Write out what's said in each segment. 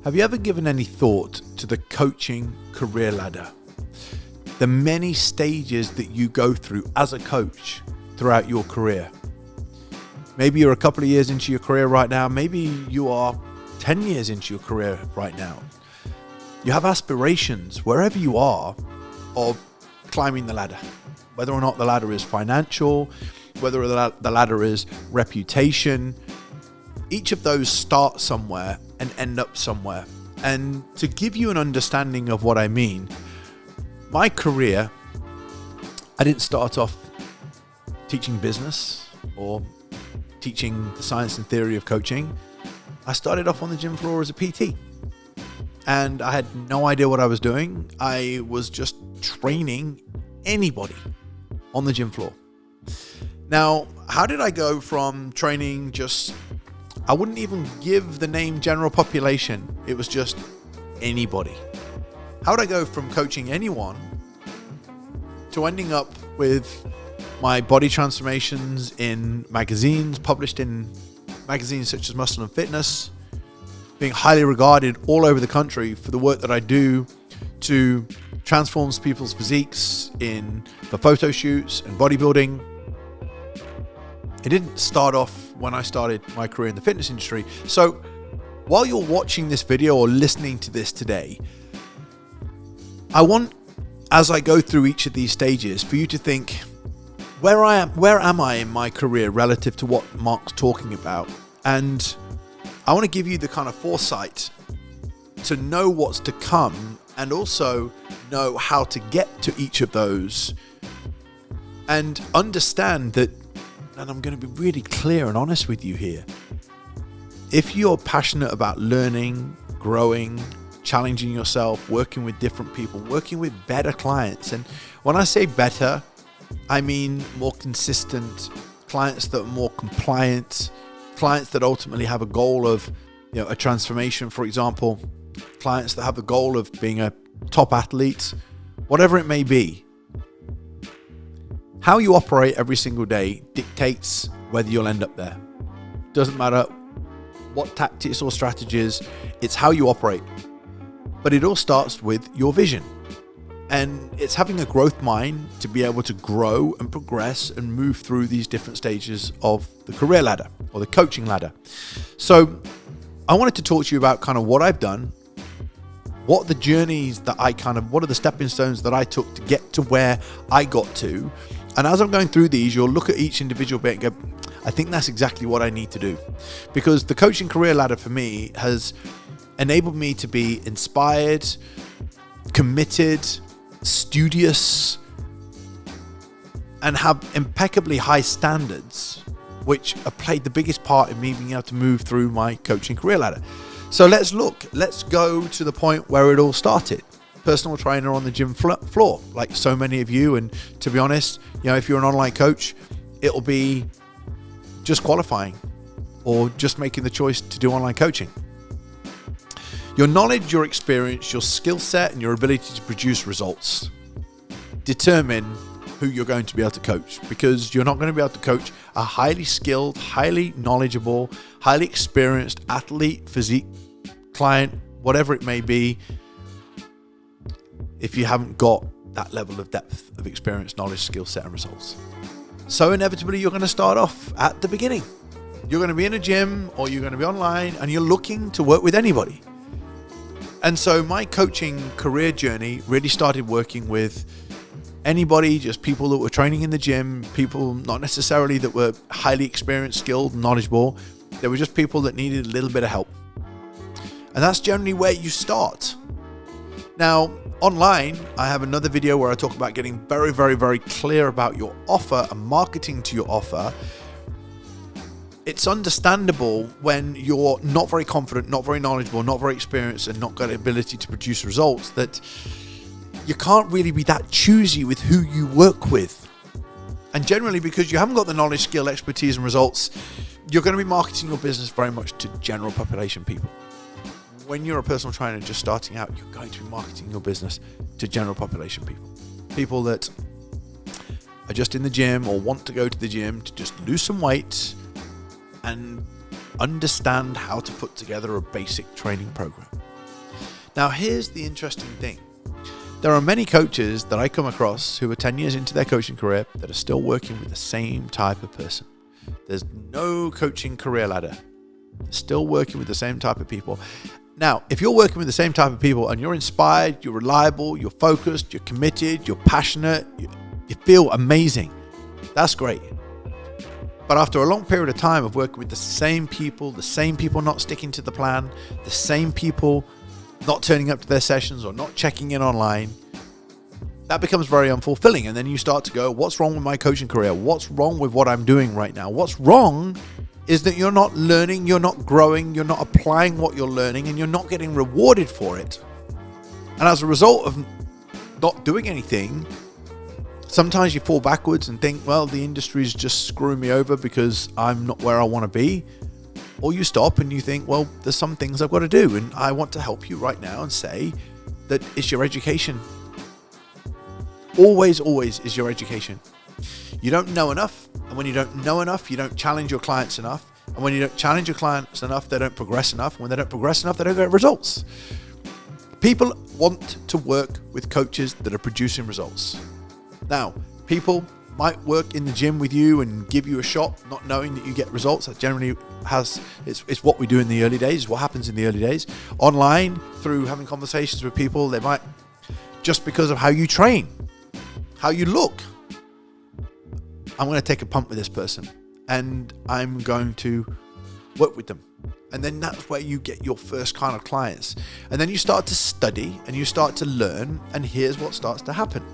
Have you ever given any thought to the coaching career ladder? The many stages that you go through as a coach throughout your career. Maybe you're a couple of years into your career right now. Maybe you are 10 years into your career right now. You have aspirations wherever you are of climbing the ladder. Whether or not the ladder is financial, whether the ladder is reputation, each of those start somewhere and end up somewhere. And to give you an understanding of what I mean, my career, I didn't start off teaching business or teaching the science and theory of coaching. I started off on the gym floor as a PT. And I had no idea what I was doing. I was just training anybody on the gym floor. Now, how did I go from training I wouldn't even give the name general population. It was just anybody. How did I go from coaching anyone to ending up with my body transformations in magazines, published in magazines such as Muscle and Fitness, being highly regarded all over the country for the work that I do to transform people's physiques for photo shoots and bodybuilding. It didn't start off when I started my career in the fitness industry. So while you're watching this video or listening to this today, I want, as I go through each of these stages, for you to think, where am I in my career relative to what Mark's talking about? And I want to give you the kind of foresight to know what's to come and also know how to get to each of those and understand that, and I'm going to be really clear and honest with you here. If you're passionate about learning, growing, challenging yourself, working with different people, working with better clients, and when I say better, I mean more consistent clients that are more compliant, clients that ultimately have a goal of, a transformation, for example, clients that have the goal of being a top athlete, whatever it may be. How you operate every single day dictates whether you'll end up there. Doesn't matter what tactics or strategies, it's how you operate. But it all starts with your vision. And it's having a growth mind to be able to grow and progress and move through these different stages of the career ladder or the coaching ladder. So I wanted to talk to you about kind of what I've done, what are the journeys that what are the stepping stones that I took to get to where I got to. And as I'm going through these, you'll look at each individual bit and go, I think that's exactly what I need to do. Because the coaching career ladder for me has enabled me to be inspired, committed, studious, and have impeccably high standards, which have played the biggest part in me being able to move through my coaching career ladder. So let's go to the point where it all started. Personal trainer on the gym floor, like so many of you. And to be honest, if you're an online coach, it'll be just qualifying or just making the choice to do online coaching. Your knowledge, your experience, your skill set, and your ability to produce results determine who you're going to be able to coach, because you're not going to be able to coach a highly skilled, highly knowledgeable, highly experienced athlete, physique, client, whatever it may be, if you haven't got that level of depth of experience, knowledge, skill set, and results. So inevitably, you're going to start off at the beginning. You're going to be in a gym or you're going to be online and you're looking to work with anybody. And so my coaching career journey really started working with anybody, just people that were training in the gym, people not necessarily that were highly experienced, skilled, knowledgeable. They were just people that needed a little bit of help. And that's generally where you start. Now, online, I have another video where I talk about getting very, very, very clear about your offer and marketing to your offer. It's understandable when you're not very confident, not very knowledgeable, not very experienced, and not got the ability to produce results, that you can't really be that choosy with who you work with. And generally, because you haven't got the knowledge, skill, expertise, and results, you're going to be marketing your business very much to general population people. When you're a personal trainer just starting out, you're going to be marketing your business to general population people. People that are just in the gym or want to go to the gym to just lose some weight and understand how to put together a basic training program. Now, here's the interesting thing. There are many coaches that I come across who are 10 years into their coaching career that are still working with the same type of person. There's no coaching career ladder. They're still working with the same type of people. Now, if you're working with the same type of people and you're inspired, you're reliable, you're focused, you're committed, you're passionate, you feel amazing, that's great. But after a long period of time of working with the same people not sticking to the plan, the same people not turning up to their sessions or not checking in online, that becomes very unfulfilling. And then you start to go, what's wrong with my coaching career? What's wrong with what I'm doing right now? What's wrong is that you're not learning, you're not growing, you're not applying what you're learning, and you're not getting rewarded for it. And as a result of not doing anything, sometimes you fall backwards and think, well, the industry's just screwing me over because I'm not where I want to be. Or you stop and you think, well, there's some things I've got to do. And I want to help you right now and say that it's your education. Always is your education. You don't know enough. And when you don't know enough, you don't challenge your clients enough. And when you don't challenge your clients enough, they don't progress enough. And when they don't progress enough, they don't get results. People want to work with coaches that are producing results. Now, people might work in the gym with you and give you a shot, not knowing that you get results. That generally it's what we do in the early days, what happens in the early days. Online, through having conversations with people, they might, just because of how you train, how you look, I'm going to take a punt with this person and I'm going to work with them. And then that's where you get your first kind of clients. And then you start to study and you start to learn, and here's what starts to happen.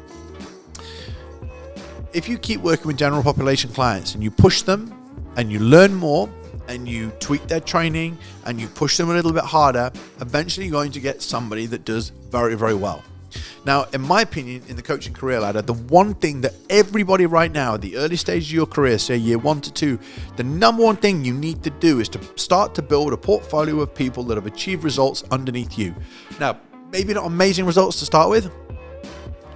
If you keep working with general population clients and you push them and you learn more and you tweak their training and you push them a little bit harder, eventually you're going to get somebody that does very, very well. Now, in my opinion, in the coaching career ladder, the one thing that everybody right now at the early stage of your career, say year 1 to 2, the number one thing you need to do is to start to build a portfolio of people that have achieved results underneath you. Now, maybe not amazing results to start with.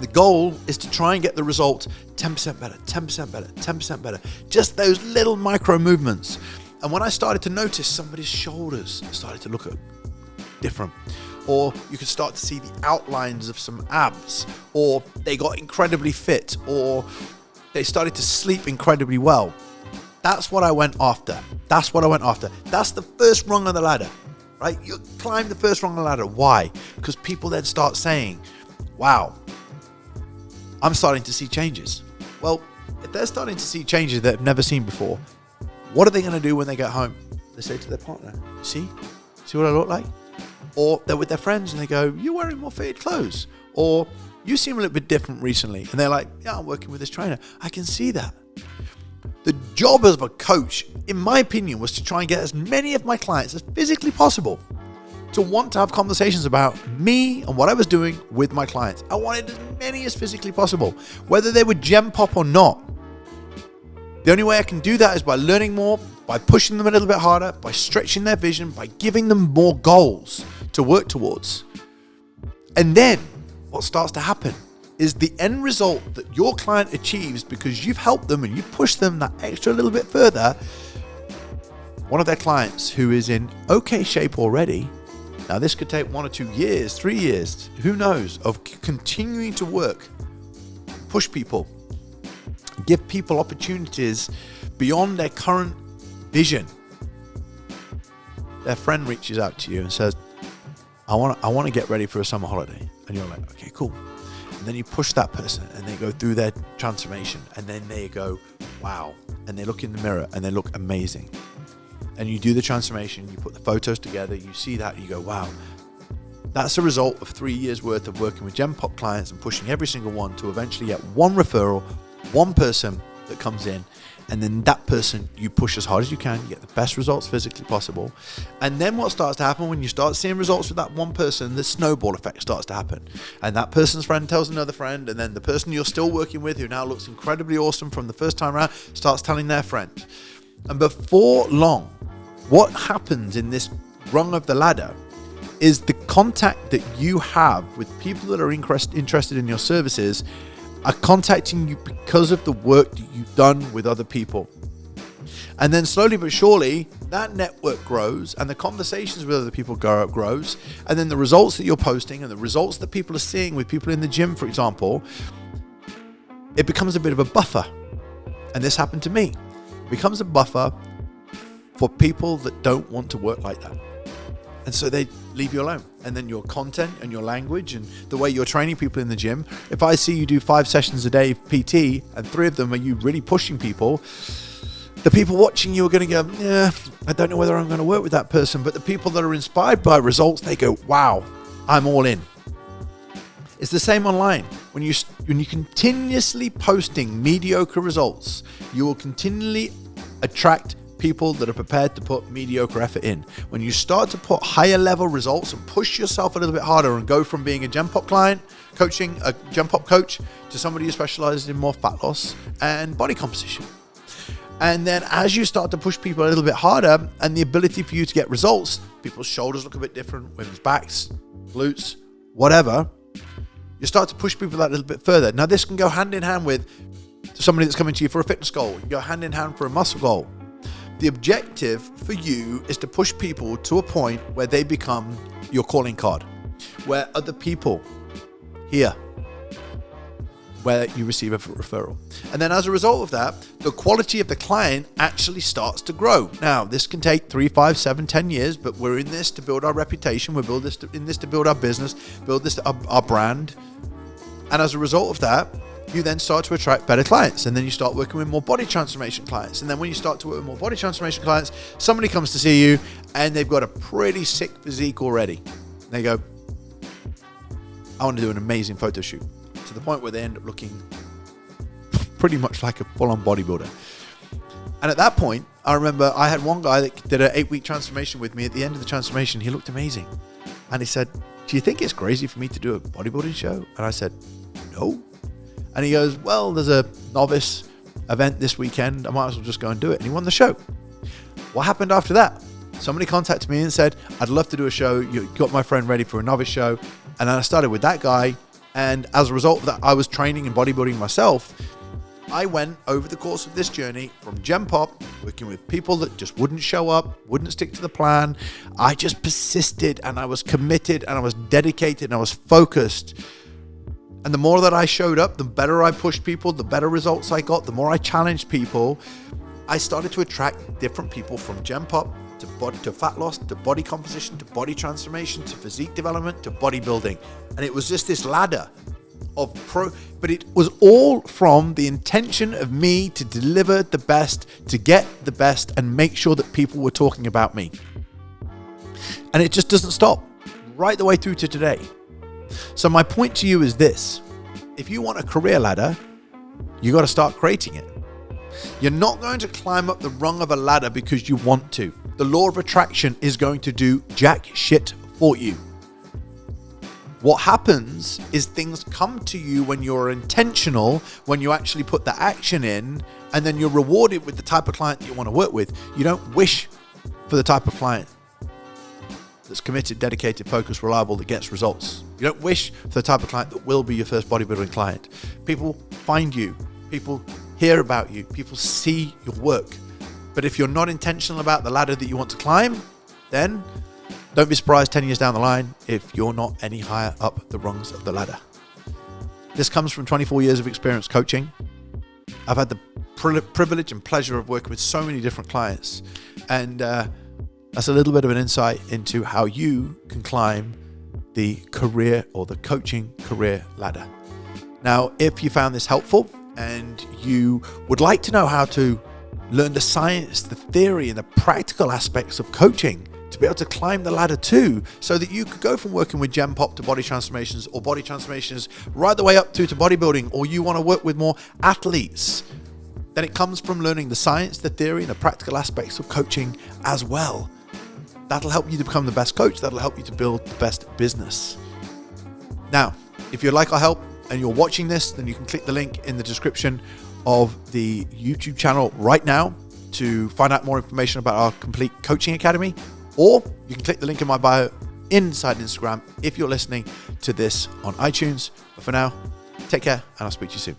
The goal is to try and get the result 10% better, 10% better, 10% better. Just those little micro movements. And when I started to notice somebody's shoulders started to look different, or you could start to see the outlines of some abs, or they got incredibly fit, or they started to sleep incredibly well. That's what I went after. That's the first rung of the ladder, right? You climb the first rung of the ladder. Why? Because people then start saying, wow, I'm starting to see changes. Well, if they're starting to see changes they've never seen before, what are they going to do when they get home? They say to their partner, see what I look like? Or they're with their friends and they go, you're wearing more fitted clothes. Or you seem a little bit different recently. And they're like, yeah, I'm working with this trainer. I can see that. The job of a coach, in my opinion, was to try and get as many of my clients as physically possible to want to have conversations about me and what I was doing with my clients. I wanted as many as physically possible, whether they were gem pop or not. The only way I can do that is by learning more, by pushing them a little bit harder, by stretching their vision, by giving them more goals to work towards. And then what starts to happen is the end result that your client achieves because you've helped them and you push them that extra little bit further. One of their clients who is in okay shape already, now this could take 1 or 2 years, 3 years, who knows, of continuing to work, push people, give people opportunities beyond their current vision. Their friend reaches out to you and says, I want to get ready for a summer holiday. And you're like, okay, cool. And then you push that person and they go through their transformation and then they go, wow. And they look in the mirror and they look amazing. And you do the transformation, you put the photos together, you see that, and you go, wow. That's a result of 3 years worth of working with Gem Pop clients and pushing every single one to eventually get one referral, one person that comes in, and then that person you push as hard as you can, you get the best results physically possible. And then what starts to happen when you start seeing results with that one person, the snowball effect starts to happen. And that person's friend tells another friend, and then the person you're still working with, who now looks incredibly awesome from the first time around, starts telling their friend. And before long, what happens in this rung of the ladder is the contact that you have with people that are interested in your services are contacting you because of the work that you've done with other people. And then slowly but surely, that network grows and the conversations with other people grows. And then the results that you're posting and the results that people are seeing with people in the gym, for example, it becomes a bit of a buffer. And this happened to me. It becomes a buffer for people that don't want to work like that. And so they leave you alone. And then your content and your language and the way you're training people in the gym, if I see you do 5 sessions a day PT and 3 of them are you really pushing people, the people watching you are going to go, yeah, I don't know whether I'm going to work with that person. But the people that are inspired by results, they go, wow, I'm all in. It's the same online. When you're continuously posting mediocre results, you will continually attract people that are prepared to put mediocre effort in. When you start to put higher level results and push yourself a little bit harder and go from being a Gen Pop client, coaching a Gen Pop coach, to somebody who specializes in more fat loss and body composition. And then as you start to push people a little bit harder and the ability for you to get results, people's shoulders look a bit different, women's backs, glutes, whatever, you start to push people that little bit further. Now this can go hand in hand with somebody that's coming to you for a fitness goal. You can go hand in hand for a muscle goal. The objective for you is to push people to a point where they become your calling card, where other people hear, where you receive a referral. And then as a result of that, the quality of the client actually starts to grow. Now, this can take 3, 5, 7, 10 years, but we're in this to build our reputation. We're in this to build our business, build this our brand. And as a result of that, you then start to attract better clients. And then you start working with more body transformation clients. And then when you start to work with more body transformation clients, somebody comes to see you and they've got a pretty sick physique already. And they go, I want to do an amazing photo shoot. To the point where they end up looking pretty much like a full-on bodybuilder. And at that point, I remember I had one guy that did an 8-week transformation with me. At the end of the transformation, he looked amazing. And he said, do you think it's crazy for me to do a bodybuilding show? And I said, no. And he goes, well, there's a novice event this weekend. I might as well just go and do it. And he won the show. What happened after that? Somebody contacted me and said, I'd love to do a show. You got my friend ready for a novice show. And then I started with that guy. And as a result of that, I was training and bodybuilding myself. I went over the course of this journey from Gen Pop, working with people that just wouldn't show up, wouldn't stick to the plan. I just persisted and I was committed and I was dedicated and I was focused. And the more that I showed up, the better I pushed people, the better results I got, the more I challenged people. I started to attract different people from Gen Pop to fat loss, to body composition, to body transformation, to physique development, to bodybuilding. And it was just this ladder of but it was all from the intention of me to deliver the best, to get the best, and make sure that people were talking about me. And it just doesn't stop right the way through to today. So my point to you is this: if you want a career ladder, you got to start creating it. You're not going to climb up the rung of a ladder because you want to. The law of attraction is going to do jack shit for you. What happens is things come to you when you're intentional, when you actually put the action in, and then you're rewarded with the type of client that you want to work with. You don't wish for the type of client that's committed, dedicated, focused, reliable, that gets results. You don't wish for the type of client that will be your first bodybuilding client. People find you. People hear about you. People see your work. But if you're not intentional about the ladder that you want to climb, then don't be surprised 10 years down the line if you're not any higher up the rungs of the ladder. This comes from 24 years of experience coaching. I've had the privilege and pleasure of working with so many different clients. And that's a little bit of an insight into how you can climb the career or the coaching career ladder. Now, if you found this helpful and you would like to know how to learn the science, the theory, and the practical aspects of coaching to be able to climb the ladder too, so that you could go from working with Gen Pop to body transformations, or body transformations right the way up to bodybuilding, or you want to work with more athletes, then it comes from learning the science, the theory, and the practical aspects of coaching as well. That'll help you to become the best coach. That'll help you to build the best business. Now, if you'd like our help and you're watching this, then you can click the link in the description of the YouTube channel right now to find out more information about our complete coaching academy, or you can click the link in my bio inside Instagram if you're listening to this on iTunes. But for now, take care and I'll speak to you soon.